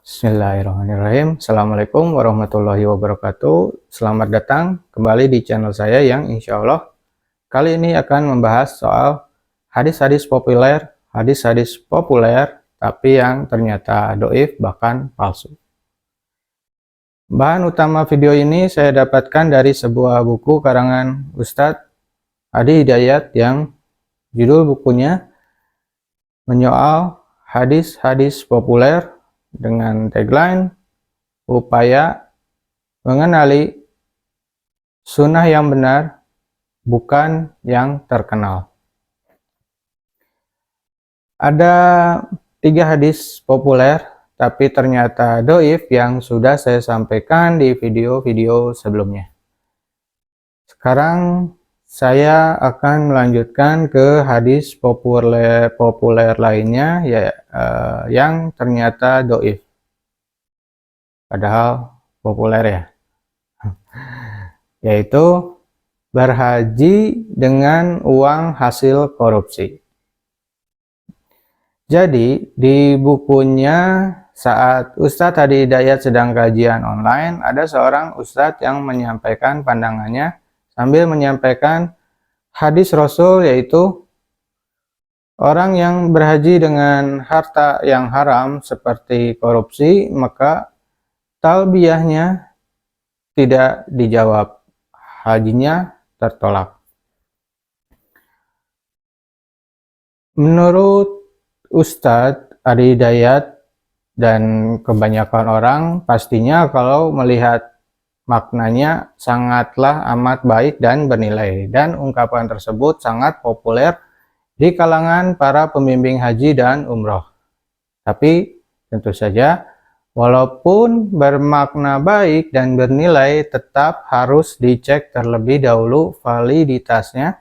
Bismillahirrahmanirrahim. Assalamualaikum warahmatullahi wabarakatuh. Selamat datang kembali di channel saya yang insya Allah kali ini akan membahas soal hadis-hadis populer tapi yang ternyata doif bahkan palsu. Bahan utama video ini saya dapatkan dari sebuah buku karangan Ustadz Adi Hidayat yang judul bukunya Menyoal Hadis-hadis Populer dengan tagline upaya mengenali sunnah yang benar, bukan yang terkenal. Ada 3 hadis populer tapi ternyata doif yang sudah saya sampaikan di video-video sebelumnya. Sekarang saya akan melanjutkan ke hadis populer lainnya yang ternyata doif. Padahal populer ya. Yaitu berhaji dengan uang hasil korupsi. Jadi di bukunya saat Ustadz Adi Hidayat sedang kajian online, ada seorang Ustadz yang menyampaikan pandangannya sambil menyampaikan hadis Rasul, yaitu orang yang berhaji dengan harta yang haram seperti korupsi, maka talbiyahnya tidak dijawab, hajinya tertolak. Menurut Ustadz Adi Hidayat dan kebanyakan orang pastinya kalau melihat maknanya sangatlah amat baik dan bernilai, dan ungkapan tersebut sangat populer di kalangan para pembimbing haji dan umroh. Tapi tentu saja walaupun bermakna baik dan bernilai, tetap harus dicek terlebih dahulu validitasnya,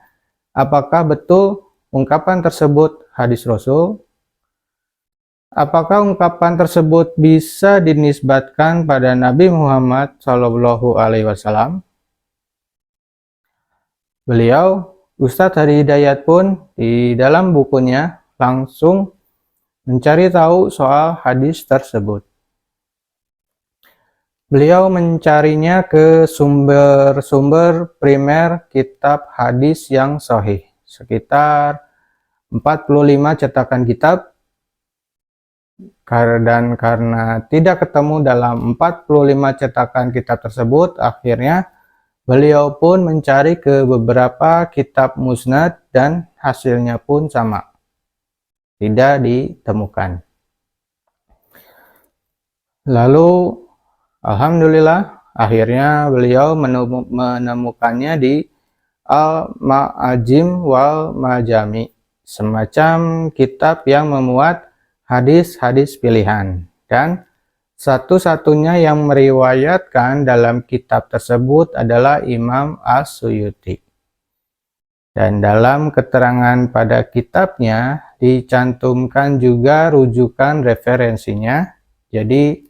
apakah betul ungkapan tersebut hadis Rasul. Apakah ungkapan tersebut bisa dinisbatkan pada Nabi Muhammad SAW? Beliau, Ustadz Adi Hidayat pun di dalam bukunya langsung mencari tahu soal hadis tersebut. Beliau mencarinya ke sumber-sumber primer kitab hadis yang sahih, sekitar 45 cetakan kitab. Dan karena tidak ketemu dalam 45 cetakan kitab tersebut, akhirnya beliau pun mencari ke beberapa kitab musnad dan hasilnya pun sama, tidak ditemukan. Lalu alhamdulillah akhirnya beliau menemukannya di Al-Ma'ajim wal Majami, semacam kitab yang memuat hadis-hadis pilihan, dan satu-satunya yang meriwayatkan dalam kitab tersebut adalah Imam As-Suyuti. Dan dalam keterangan pada kitabnya dicantumkan juga rujukan referensinya, jadi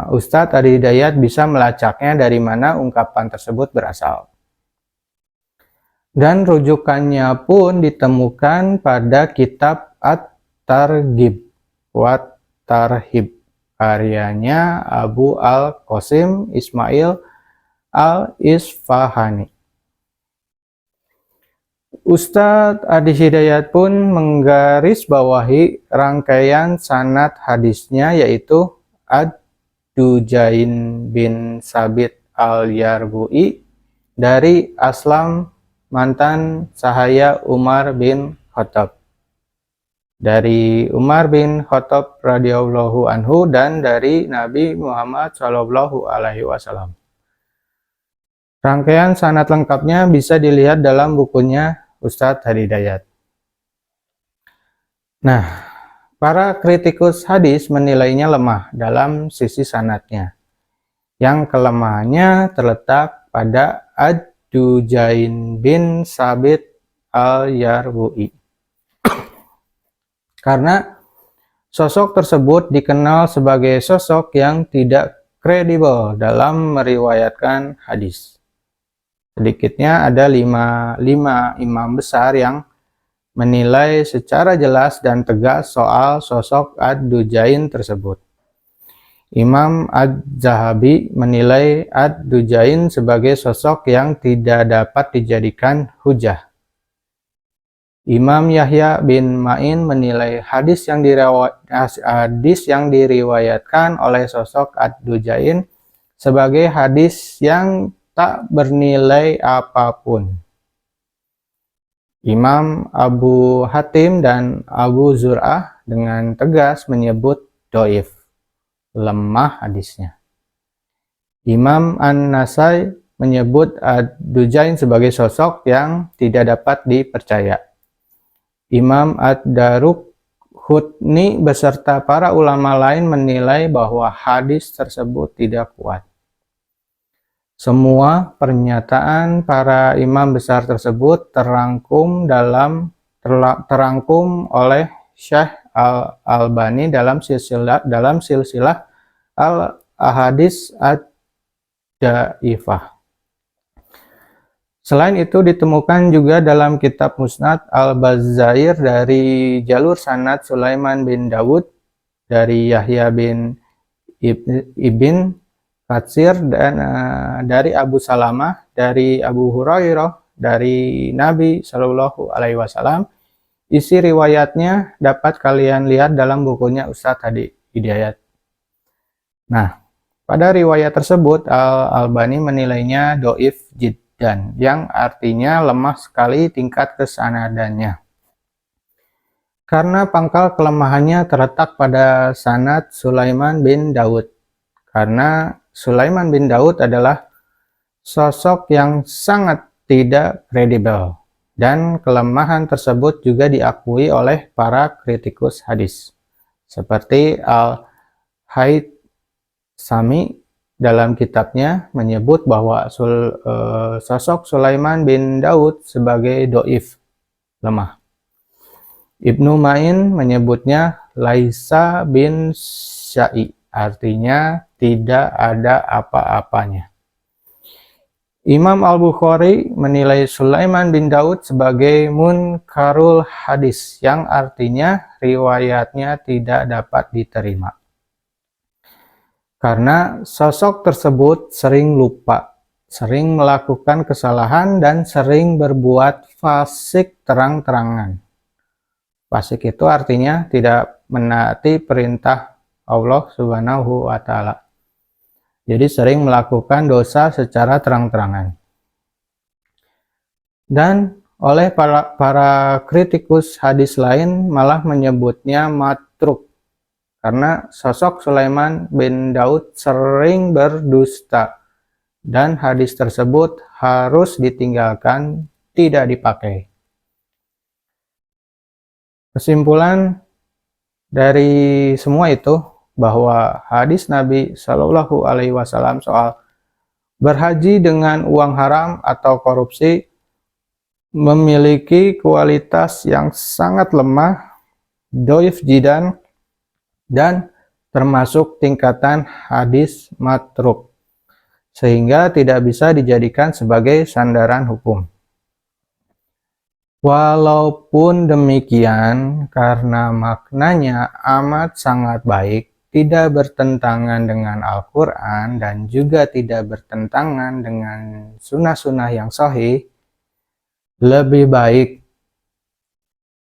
Ustadz Adi Hidayat bisa melacaknya dari mana ungkapan tersebut berasal. Dan rujukannya pun ditemukan pada kitab At-Targhib wa Tarhib, karyanya Abu Al-Qasim Ismail Al-Isfahani. Ustadz Adi Hidayat pun menggarisbawahi rangkaian sanad hadisnya, yaitu Ad-Dujain bin Sabit Al-Yarbu'i dari Aslam mantan sahaya Umar bin Khattab, dari Umar bin Khattab radhiyallahu anhu, dan dari Nabi Muhammad SAW. Rangkaian sanad lengkapnya bisa dilihat dalam bukunya Ustadz Adi Hidayat. Nah, para kritikus hadis menilainya lemah dalam sisi sanadnya, yang kelemahannya terletak pada Ad-Dujain bin Sabit Al-Yarbu'i. Karena sosok tersebut dikenal sebagai sosok yang tidak kredibel dalam meriwayatkan hadis. Sedikitnya ada lima imam besar yang menilai secara jelas dan tegas soal sosok Ad-Dujain tersebut. Imam Az-Zahabi menilai Ad-Dujain sebagai sosok yang tidak dapat dijadikan hujah. Imam Yahya bin Ma'in menilai hadis yang diriwayatkan oleh sosok Ad-Dujain sebagai hadis yang tak bernilai apapun. Imam Abu Hatim dan Abu Zur'ah dengan tegas menyebut doif, lemah hadisnya. Imam An-Nasai menyebut Ad-Dujain sebagai sosok yang tidak dapat dipercaya. Imam Ad-Daruqutni beserta para ulama lain menilai bahwa hadis tersebut tidak kuat. Semua pernyataan para imam besar tersebut terangkum oleh Syekh Al-Albani dalam silsilah Al-Ahadits Ad-Dhaifah. Selain itu ditemukan juga dalam kitab Musnad Al-Bazair dari jalur sanad Sulaiman bin Dawud dari Yahya bin Ibn Katsir dan dari Abu Salamah dari Abu Hurairah dari Nabi Shallallahu Alaihi Wasallam. Isi riwayatnya dapat kalian lihat dalam bukunya Ustadz Hadi Hidayat. Nah, pada riwayat tersebut Al-Albani menilainya doif jiddan, yang artinya lemah sekali tingkat kesanadannya. Karena pangkal kelemahannya terletak pada sanad Sulaiman bin Daud. Karena Sulaiman bin Daud adalah sosok yang sangat tidak kredibel, dan kelemahan tersebut juga diakui oleh para kritikus hadis, seperti Al-Haythami dalam kitabnya menyebut bahwa sosok Sulaiman bin Daud sebagai doif, lemah. Ibnu Ma'in menyebutnya Laisa bin Syai, artinya tidak ada apa-apanya. Imam Al-Bukhari menilai Sulaiman bin Daud sebagai munkarul hadis, yang artinya riwayatnya tidak dapat diterima. Karena sosok tersebut sering lupa, sering melakukan kesalahan, dan sering berbuat fasik terang-terangan. Fasik itu artinya tidak menaati perintah Allah Subhanahu wa Ta'ala. Jadi sering melakukan dosa secara terang-terangan. Dan oleh para kritikus hadis lain malah menyebutnya matruk, karena sosok Sulaiman bin Daud sering berdusta, dan hadis tersebut harus ditinggalkan, tidak dipakai. Kesimpulan dari semua itu bahwa hadis Nabi Shallallahu Alaihi Wasallam soal berhaji dengan uang haram atau korupsi memiliki kualitas yang sangat lemah, doif jiddan, dan termasuk tingkatan hadis matruk, sehingga tidak bisa dijadikan sebagai sandaran hukum. Walaupun demikian, karena maknanya amat sangat baik, tidak bertentangan dengan Al-Quran, dan juga tidak bertentangan dengan sunnah-sunnah yang sahih, lebih baik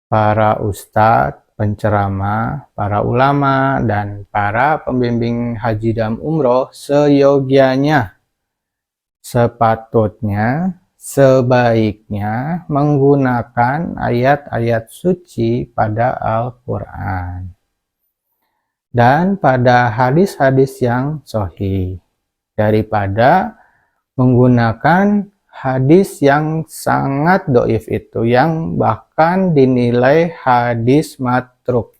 para ustadz, penceramah, para ulama, dan para pembimbing haji dan umroh seyogianya, sepatutnya, sebaiknya menggunakan ayat-ayat suci pada Al-Quran dan pada hadis-hadis yang sahih, daripada menggunakan hadis yang sangat doif itu, yang bahkan dinilai hadis matruk.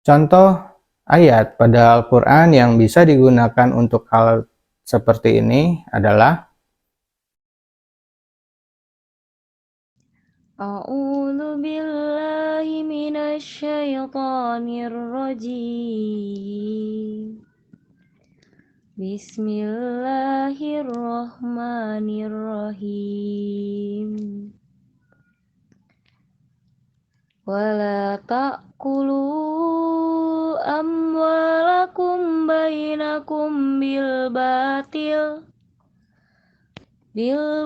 Contoh ayat pada Al-Quran yang bisa digunakan untuk hal seperti ini adalah A'udzu billahi minasyaitonir rajim. Bismillahirrahmanirrahim. Wala ta'kulu amwalakum bainakum bil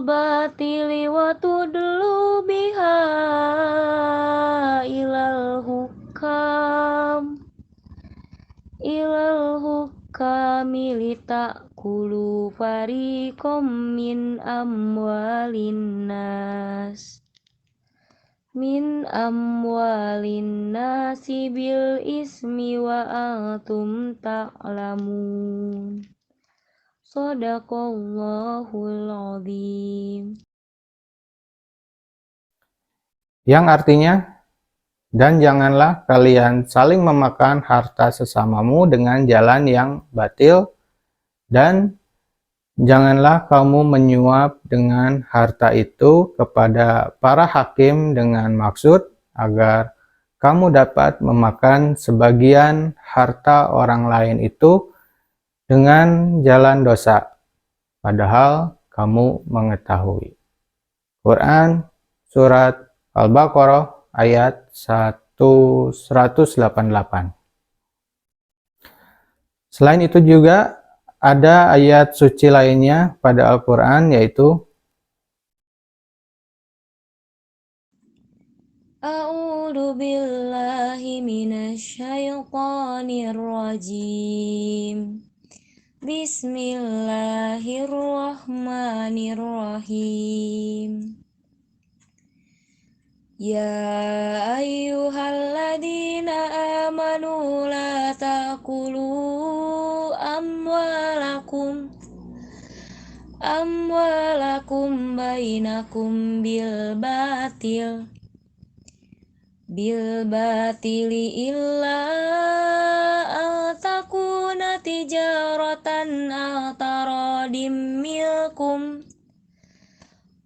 batili wa tudlu biha ilal hukami litakulu fariqom min amwalin nasi bil ismi wa antum ta'lamun. Shadaqallahul azim. Yang artinya, dan janganlah kalian saling memakan harta sesamamu dengan jalan yang batil, dan janganlah kamu menyuap dengan harta itu kepada para hakim dengan maksud agar kamu dapat memakan sebagian harta orang lain itu dengan jalan dosa, padahal kamu mengetahui. Quran Surat Al-Baqarah ayat 188. Selain itu juga ada ayat suci lainnya pada Al-Quran, yaitu A'udzu billahi minasyaitonir rajim. Bismillahirrahmanirrahim. Ya ayyuhalladzina amanu la ta'kulu amwalakum bainakum bil batili illa an takuna tijaratan aw taradim minkum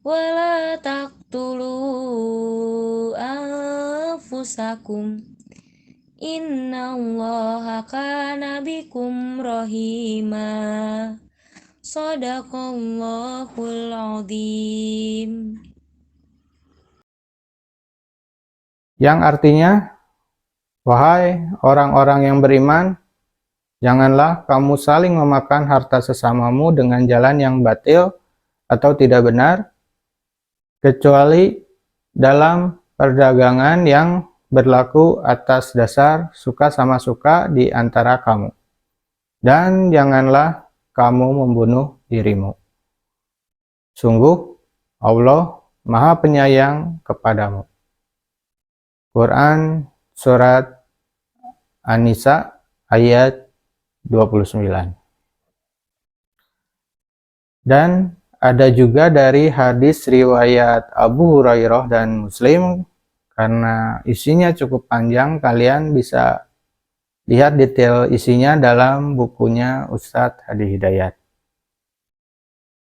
wala taqtulu anfusakum innallaha kana bikum rahima. Shadaqallahul azim. yang artinya, wahai orang-orang yang beriman, janganlah kamu saling memakan harta sesamamu dengan jalan yang batil atau tidak benar, kecuali dalam perdagangan yang berlaku atas dasar suka sama suka di antara kamu. Dan janganlah kamu membunuh dirimu. Sungguh, Allah Maha Penyayang kepadamu. Quran Surat An-Nisa ayat 29. Dan ada juga dari hadis riwayat Abu Hurairah dan Muslim, karena isinya cukup panjang, kalian bisa lihat detail isinya dalam bukunya Ustadz Hadi Hidayat.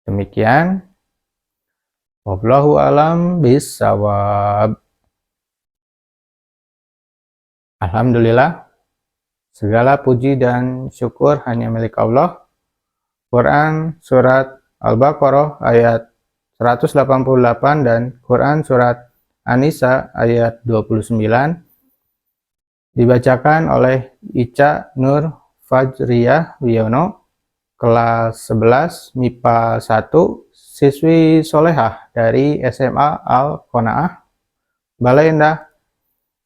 Demikian. Wallahu a'lam bishawab. Alhamdulillah, segala puji dan syukur hanya milik Allah. Quran Surat Al-Baqarah ayat 188 dan Quran Surat An-Nisa ayat 29 dibacakan oleh Ica Nur Fajriyah Wiono, kelas 11 MIPA 1, siswi solehah dari SMA Al-Qanaah, Balai Endah,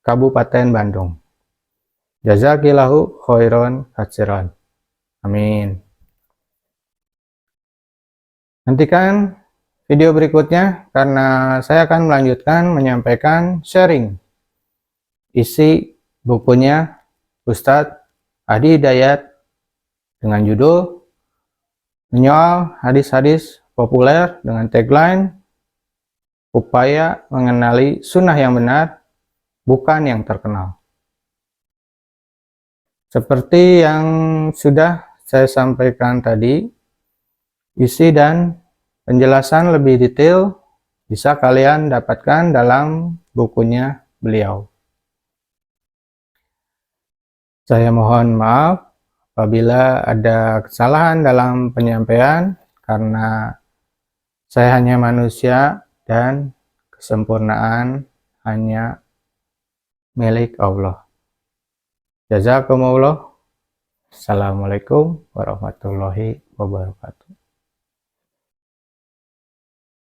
Kabupaten Bandung. Jazakillahu khairan katsiran. Amin. Nantikan video berikutnya karena saya akan melanjutkan menyampaikan sharing isi bukunya Ustadz Hadi Hidayat dengan judul Menyoal Hadis-Hadis Populer dengan tagline Upaya Mengenali Sunnah yang Benar, Bukan yang Terkenal. Seperti yang sudah saya sampaikan tadi, isi dan penjelasan lebih detail bisa kalian dapatkan dalam bukunya beliau. Saya mohon maaf apabila ada kesalahan dalam penyampaian, karena saya hanya manusia dan kesempurnaan hanya milik Allah. Jazakumullah. Assalamualaikum warahmatullahi wabarakatuh.